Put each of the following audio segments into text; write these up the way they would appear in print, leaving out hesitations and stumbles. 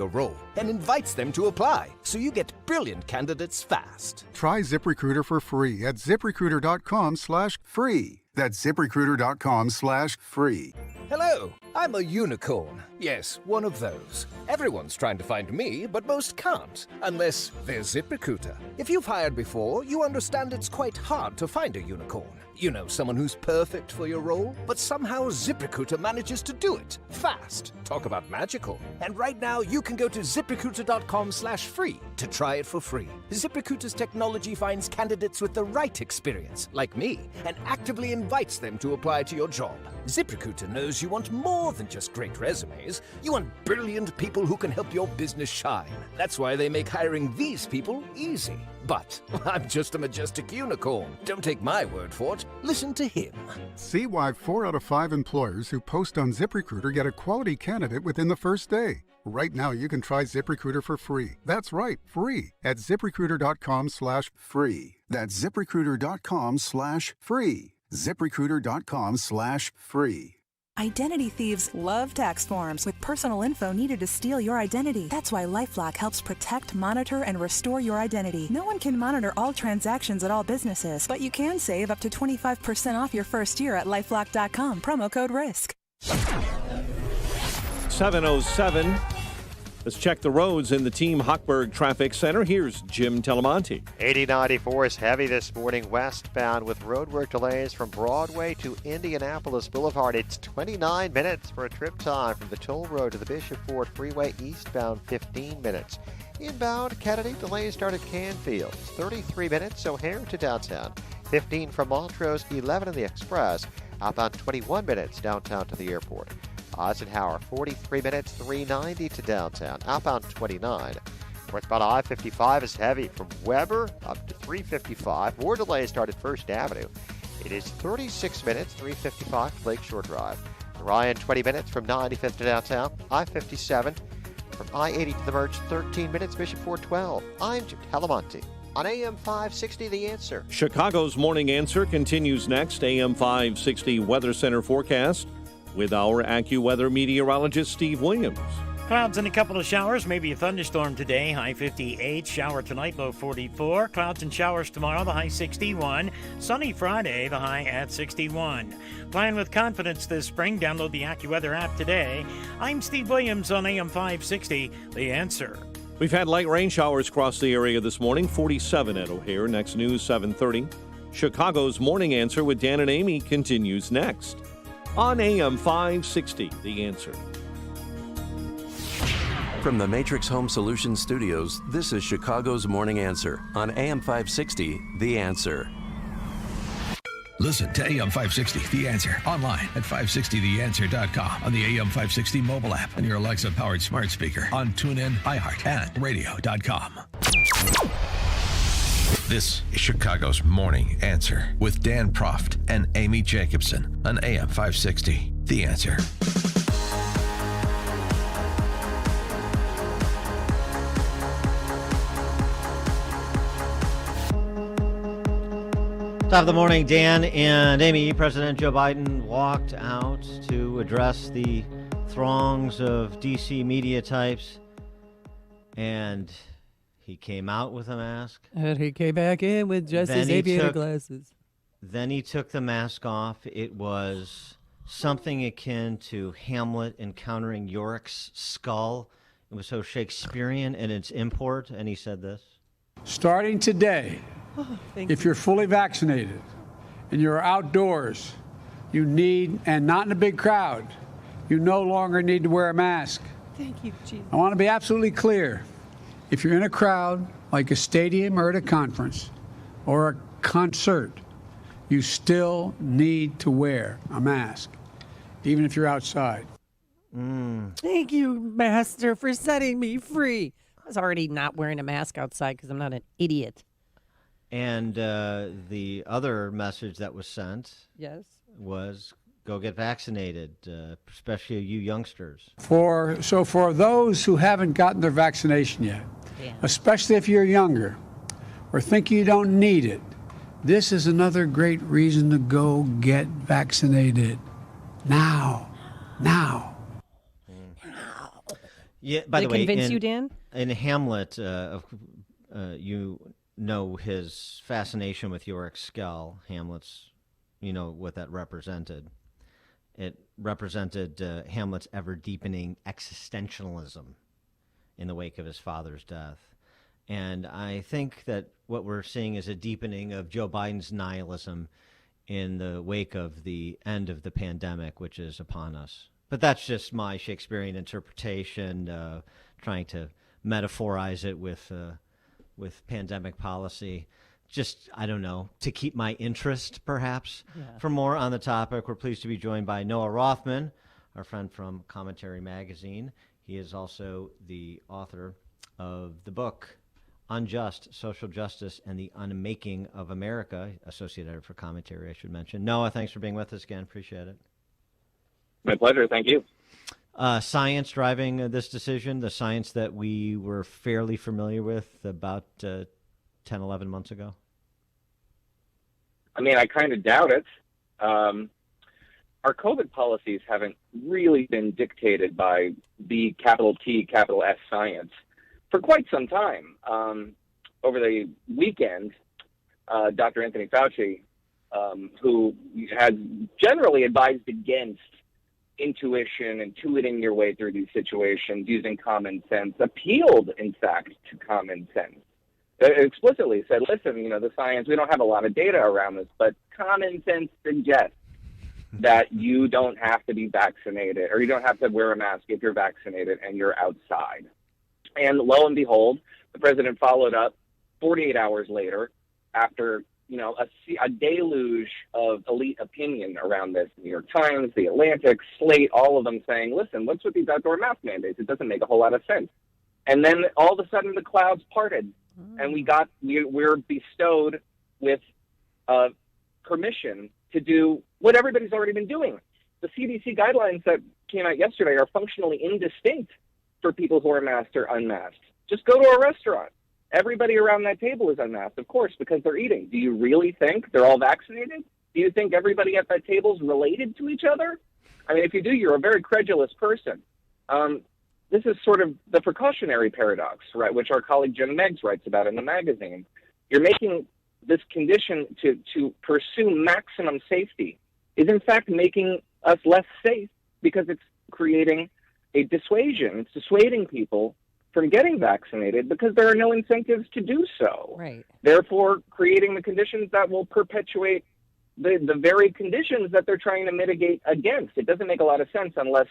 your role and invites them to apply, so you get brilliant candidates fast. Try ZipRecruiter for free at ZipRecruiter.com/free. That's ZipRecruiter.com/free. Hello, I'm a unicorn. Yes, one of those. Everyone's trying to find me, but most can't, unless they're ZipRecruiter. If you've hired before, you understand it's quite hard to find a unicorn. You know, someone who's perfect for your role, but somehow ZipRecruiter manages to do it fast. Talk about magical. And right now, you can go to ZipRecruiter.com/free to try it for free. ZipRecruiter's technology finds candidates with the right experience, like me, and actively invites them to apply to your job. ZipRecruiter knows you want more than just great resumes. You want brilliant people who can help your business shine. That's why they make hiring these people easy. But I'm just a majestic unicorn. Don't take my word for it. Listen to him. See why 4 out of 5 employers who post on ZipRecruiter get a quality candidate within the first day. Right now, you can try ZipRecruiter for free. That's right, free at ZipRecruiter.com/free. That's ZipRecruiter.com/free. ZipRecruiter.com/free. Identity thieves love tax forms with personal info needed to steal your identity. That's why LifeLock helps protect, monitor, and restore your identity. No one can monitor all transactions at all businesses, but you can save up to 25% off your first year at LifeLock.com. Promo code RISK. 7:07. Let's check the roads in the Team Hochberg Traffic Center. Here's Jim Telemonti. 8094 is heavy this morning westbound with roadwork delays from Broadway to Indianapolis Boulevard. It's 29 minutes for a trip time from the toll road to the Bishop Ford Freeway eastbound, 15 minutes. Inbound Kennedy, delays start at Canfield. 33 minutes O'Hare to downtown. 15 from Montrose, 11 in the Express. Outbound 21 minutes downtown to the airport. Eisenhower, 43 minutes, 390 to downtown. Outbound 29. Northbound I-55 is heavy from Weber up to 355. More delays start at First Avenue. It is 36 minutes, 355 Lakeshore Drive. Ryan, 20 minutes from 95th to downtown. I-57 from I-80 to the merge, 13 minutes. Bishop 412. I'm Jim Telemonti on AM 560, The Answer. Chicago's Morning Answer continues next. AM 560 Weather Center forecast with our AccuWeather meteorologist, Steve Williams. Clouds and a couple of showers, maybe a thunderstorm today, high 58. Shower tonight, low 44. Clouds and showers tomorrow, the high 61. Sunny Friday, the high at 61. Plan with confidence this spring. Download the AccuWeather app today. I'm Steve Williams on AM 560, The Answer. We've had light rain showers across the area this morning, 47 at O'Hare. Next news, 7:30. Chicago's Morning Answer with Dan and Amy continues next on AM 560, The Answer. From the Matrix Home Solutions Studios, this is Chicago's Morning Answer on AM 560, The Answer. Listen to AM 560, The Answer, online at 560theanswer.com, on the AM 560 mobile app, and your Alexa-powered smart speaker, on TuneIn, iHeart, and radio.com. This is Chicago's Morning Answer with Dan Proft and Amy Jacobson on AM 560, The Answer. Top of the morning, Dan and Amy. President Joe Biden walked out to address the throngs of D.C. media types, and he came out with a mask. And he came back in with just his aviator glasses. Then he took the mask off. It was something akin to Hamlet encountering Yorick's skull. It was so Shakespearean in its import, and he said this. Starting today, if you're fully vaccinated and you're outdoors, you need, and not in a big crowd, you no longer need to wear a mask. Thank you, Jesus. I want to be absolutely clear. If you're in a crowd, like a stadium or at a conference or a concert, you still need to wear a mask, even if you're outside. Thank you, Master, for setting me free. I was already not wearing a mask outside because I'm not an idiot. And the other message that was sent was go get vaccinated, especially you youngsters. For those who haven't gotten their vaccination yet, especially if you're younger or think you don't need it, this is another great reason to go get vaccinated. Now. Yeah. By Did the it way, convince you, Dan? in Hamlet, you know his fascination with Yorick Skell. Hamlet's, you know what that represented. It represented Hamlet's ever deepening existentialism in the wake of his father's death. And I think that what we're seeing is a deepening of Joe Biden's nihilism in the wake of the end of the pandemic, which is upon us. But that's just my Shakespearean interpretation, trying to metaphorize it with pandemic policy. Just, I don't know, to keep my interest, perhaps. Yeah. For more on the topic, we're pleased to be joined by Noah Rothman, our friend from Commentary Magazine. He is also the author of the book Unjust, Social Justice, and the Unmaking of America, associate editor for Commentary, I should mention. Noah, thanks for being with us again. Appreciate it. My pleasure. Thank you. Science driving this decision, the science that we were fairly familiar with about 10, 11 months ago? I mean, I kind of doubt it. Our COVID policies haven't really been dictated by the capital T, capital S science for quite some time. Over the weekend, Dr. Anthony Fauci, who has generally advised against intuition, intuiting your way through these situations using common sense, appealed, in fact, to common sense. Explicitly said, listen, you know, the science, we don't have a lot of data around this, but common sense suggests that you don't have to be vaccinated or you don't have to wear a mask if you're vaccinated and you're outside. And lo and behold, the president followed up 48 hours later after, you know, a deluge of elite opinion around this. New York Times, The Atlantic, Slate, all of them saying, listen, what's with these outdoor mask mandates? It doesn't make a whole lot of sense. And then all of a sudden the clouds parted and we're bestowed with permission to do what everybody's already been doing. The CDC guidelines that came out yesterday are functionally indistinct for people who are masked or unmasked. Just go to a restaurant. Everybody around that table is unmasked, of course, because they're eating. Do you really think they're all vaccinated? Do you think everybody at that table is related to each other? I mean, if you do, you're a very credulous person. This is sort of the precautionary paradox, right, which our colleague Jim Meggs writes about in the magazine. You're making this condition to pursue maximum safety is, in fact, making us less safe because it's creating a dissuasion. It's dissuading people from getting vaccinated because there are no incentives to do so. Right. Therefore, creating the conditions that will perpetuate the very conditions that they're trying to mitigate against. It doesn't make a lot of sense unless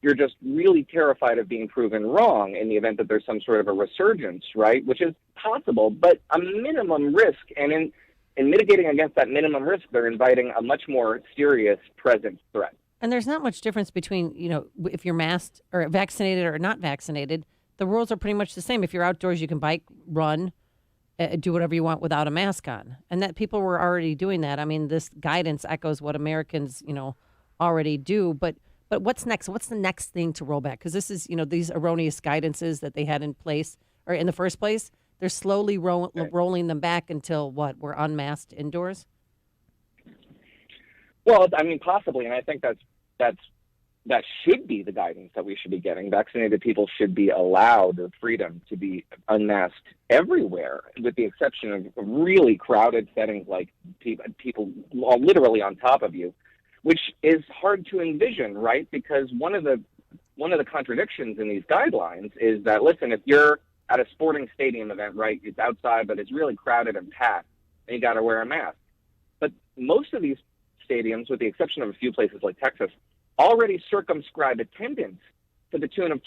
you're just really terrified of being proven wrong in the event that there's some sort of a resurgence, right, which is possible, but a minimum risk. And in mitigating against that minimum risk, they're inviting a much more serious present threat. And there's not much difference between, you know, if you're masked or vaccinated or not vaccinated. The rules are pretty much the same. If you're outdoors, you can bike, run, do whatever you want without a mask on. And that people were already doing that. I mean, this guidance echoes what Americans, you know, already do. But what's next? What's the next thing to roll back? Because this is, you know, these erroneous guidances that they had in place or in the first place, they're slowly rolling them back until what? We're unmasked indoors? Well, I mean, possibly. And I think that should be the guidance that we should be getting. Vaccinated people should be allowed the freedom to be unmasked everywhere, with the exception of really crowded settings like people literally on top of you, which is hard to envision, right? Because one of the contradictions in these guidelines is that, listen, if you're at a sporting stadium event, right, it's outside, but it's really crowded and packed, and you got to wear a mask. But most of these stadiums, with the exception of a few places like Texas, already circumscribe attendance to the tune of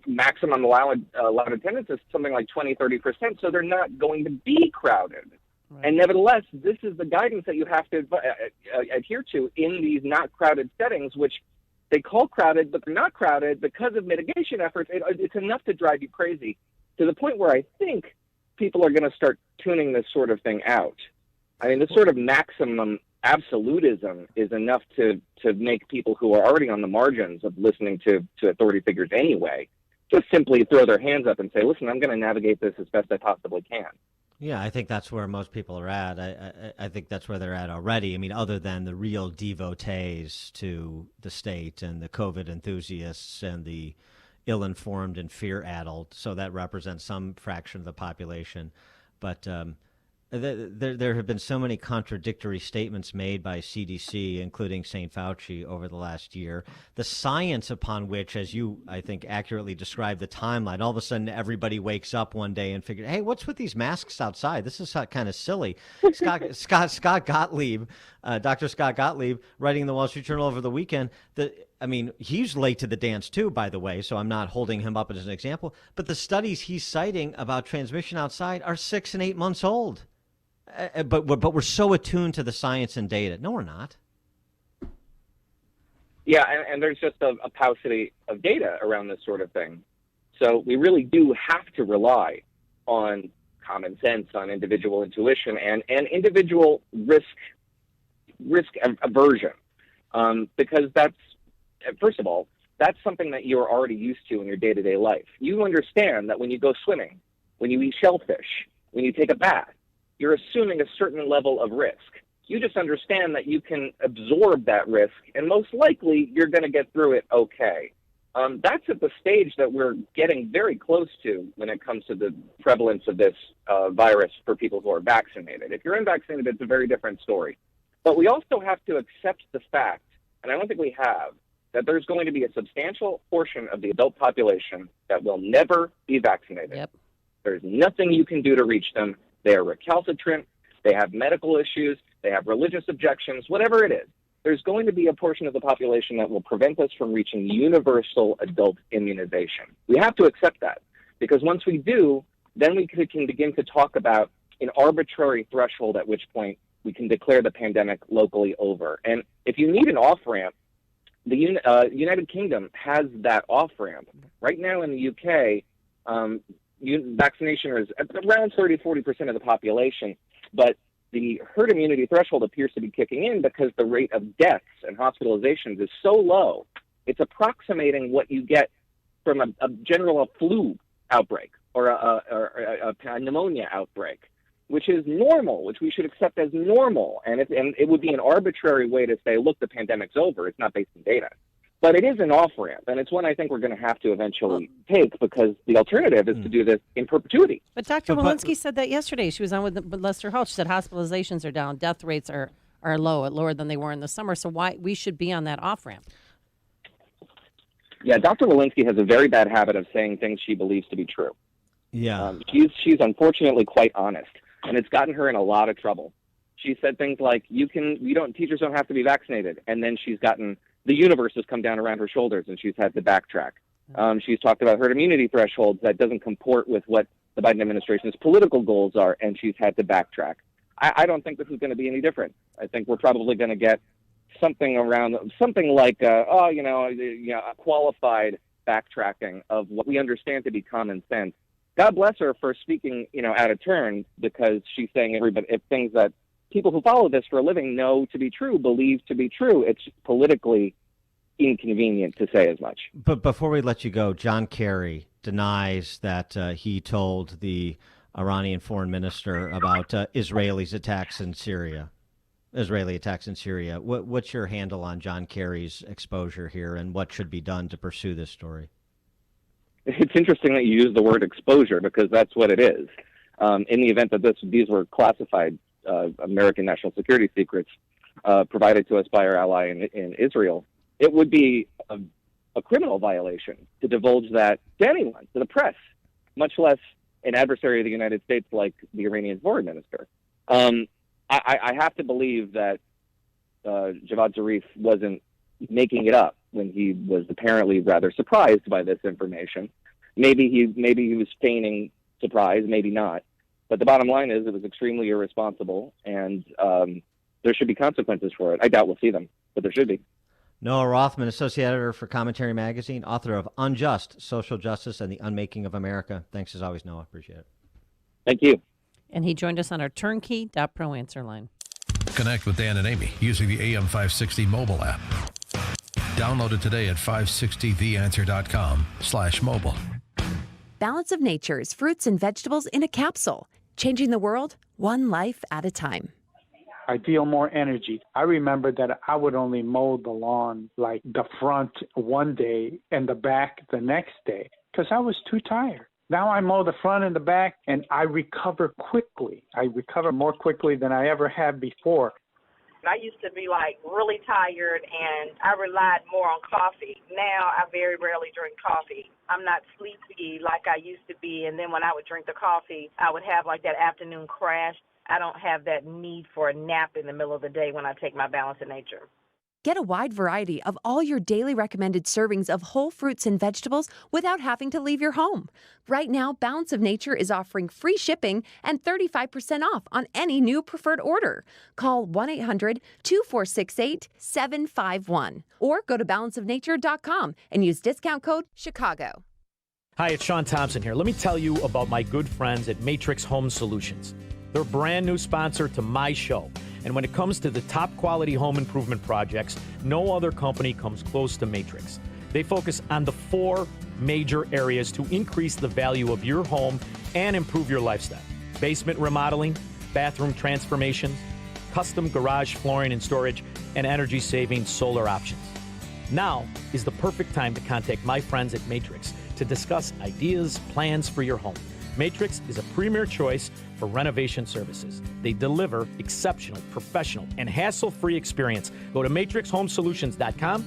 maximum allowed attendance is something like 20, 30%, so they're not going to be crowded. Right. And nevertheless, this is the guidance that you have to adhere to in these not crowded settings, which they call crowded, but they're not crowded because of mitigation efforts. It's enough to drive you crazy to the point where I think people are going to start tuning this sort of thing out. I mean, this sort of maximum absolutism is enough to make people who are already on the margins of listening to authority figures anyway just simply throw their hands up and say, listen, I'm going to navigate this as best I possibly can. Yeah, I think that's where most people are at. I think that's where they're at already. I mean, other than the real devotees to the state and the COVID enthusiasts and the ill-informed and fear-addled. So that represents some fraction of the population. But there have been so many contradictory statements made by CDC, including St. Fauci, over the last year. The science upon which, as you, I think, accurately described the timeline, all of a sudden everybody wakes up one day and figures, hey, what's with these masks outside? This is kind of silly. Scott Gottlieb, Dr. Scott Gottlieb, writing in the Wall Street Journal over the weekend, he's late to the dance too, by the way, so I'm not holding him up as an example. But the studies he's citing about transmission outside are 6 and 8 months old. But we're so attuned to the science and data. No, we're not. Yeah, and there's just a paucity of data around this sort of thing. So we really do have to rely on common sense, on individual intuition, and individual risk aversion. Because that's, first of all, that's something that you're already used to in your day-to-day life. You understand that when you go swimming, when you eat shellfish, when you take a bath, you're assuming a certain level of risk. You just understand that you can absorb that risk, and most likely you're going to get through it okay. That's at the stage that we're getting very close to when it comes to the prevalence of this virus for people who are vaccinated. If you're unvaccinated, it's a very different story. But we also have to accept the fact, and I don't think we have, that there's going to be a substantial portion of the adult population that will never be vaccinated. Yep. There's nothing you can do to reach them. They are recalcitrant, they have medical issues, they have religious objections, whatever it is. There's going to be a portion of the population that will prevent us from reaching universal adult immunization. We have to accept that, because once we do, then we can begin to talk about an arbitrary threshold at which point we can declare the pandemic locally over. And if you need an off-ramp, the United Kingdom has that off-ramp. Right now in the UK, vaccination is around 30-40% of the population, but the herd immunity threshold appears to be kicking in because the rate of deaths and hospitalizations is so low. It's approximating what you get from a general flu outbreak or a pneumonia outbreak, which is normal, which we should accept as normal. And it would be an arbitrary way to say, look, the pandemic's over. It's not based on data. But it is an off-ramp, and it's one I think we're going to have to eventually take, because the alternative is to do this in perpetuity. But Dr. Walensky said that yesterday. She was on with Lester Holt. She said hospitalizations are down, death rates are low, lower than they were in the summer. So why we should be on that off-ramp? Yeah, Dr. Walensky has a very bad habit of saying things she believes to be true. Yeah. She's unfortunately quite honest, and it's gotten her in a lot of trouble. She said things like, teachers don't have to be vaccinated, and then she's gotten the universe has come down around her shoulders, and she's had to backtrack. She's talked about herd immunity thresholds that doesn't comport with what the Biden administration's political goals are, and she's had to backtrack. I don't think this is going to be any different. I think we're probably going to get something like a qualified backtracking of what we understand to be common sense. God bless her for speaking, out of turn, because she's saying things that people who follow this for a living know to be true, believe to be true. It's politically inconvenient to say as much. But before we let you go, John Kerry denies that he told the Iranian foreign minister about Israeli attacks in Syria. What's your handle on John Kerry's exposure here, and what should be done to pursue this story? It's interesting that you use the word exposure, because that's what it is. In the event that these were classified American national security secrets provided to us by our ally in Israel, it would be a criminal violation to divulge that to anyone, to the press, much less an adversary of the United States like the Iranian foreign minister. I have to believe that Javad Zarif wasn't making it up when he was apparently rather surprised by this information. Maybe he was feigning surprise, maybe not. But the bottom line is it was extremely irresponsible, and there should be consequences for it. I doubt we'll see them, but there should be. Noah Rothman, Associate Editor for Commentary Magazine, author of Unjust, Social Justice and the Unmaking of America. Thanks as always, Noah. Appreciate it. Thank you. And he joined us on our turnkey.pro answer line. Connect with Dan and Amy using the AM560 mobile app. Download it today at 560theanswer.com/mobile. Balance of Nature's fruits and vegetables in a capsule, changing the world one life at a time. I feel more energy. I remember that I would only mow the lawn like the front one day and the back the next day because I was too tired. Now I mow the front and the back and I recover quickly. I recover more quickly than I ever had before. I used to be like really tired and I relied more on coffee. Now I very rarely drink coffee. I'm not sleepy like I used to be, and then when I would drink the coffee, I would have like that afternoon crash. I don't have that need for a nap in the middle of the day when I take my Balance of Nature. Get a wide variety of all your daily recommended servings of whole fruits and vegetables without having to leave your home. Right now, Balance of Nature is offering free shipping and 35% off on any new preferred order. Call 1-800-2468-751 or go to balanceofnature.com and use discount code Chicago. Hi, it's Sean Thompson here. Let me tell you about my good friends at Matrix Home Solutions. They're a brand new sponsor to my show. And when it comes to the top quality home improvement projects, no other company comes close to Matrix. They focus on the 4 major areas to increase the value of your home and improve your lifestyle: basement remodeling, bathroom transformations, custom garage flooring and storage, and energy-saving solar options. Now is the perfect time to contact my friends at Matrix to discuss ideas, plans for your home. Matrix is a premier choice for renovation services. They deliver exceptional, professional, and hassle-free experience. Go to matrixhomesolutions.com